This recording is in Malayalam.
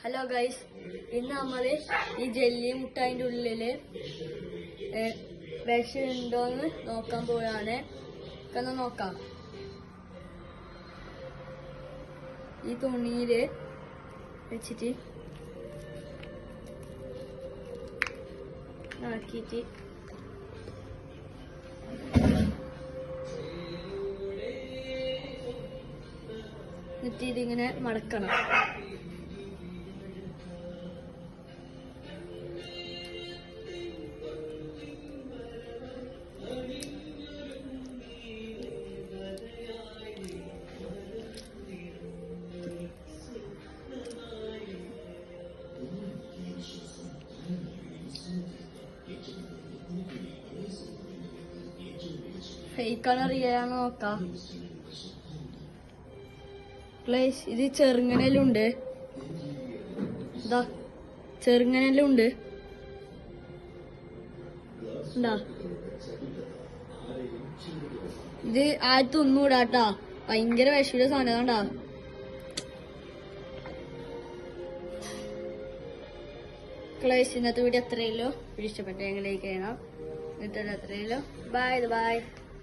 ഹലോ ഗൈസ്, ഇന്ന് നമ്മള് ഈ ജെല്ലി മുട്ടായിന്റെ ഉള്ളില് വിഷം ഉണ്ടോന്ന് നോക്കാൻ പോവാണ്. ഒന്ന് നോക്കാം. ഈ തുണിയില് വെച്ചിട്ട് ആക്കിയിട്ട് ഇതിങ്ങനെ മടക്കണം. ഫേക്കാണ് അറിയാന്ന് നോക്കാം. ഇത് ചെറുങ്ങനെല്ലുണ്ട്, ഇതാ ചെറുങ്ങനെല്ലുണ്ട്. എന്താ ഇത് ആദ്യത്തെ ഒന്നുകൂടാട്ടാ, ഭയങ്കര വിഷയുടെ സാധനം. കണ്ടാ ഇന്നത്തെ വീഡിയോ അത്രയല്ലോ. ഇഷ്ടപ്പെട്ട ഞങ്ങൾ ലൈക്ക് ചെയ്യണം. എന്നിട്ട് അത്രയല്ലോ. ബൈ.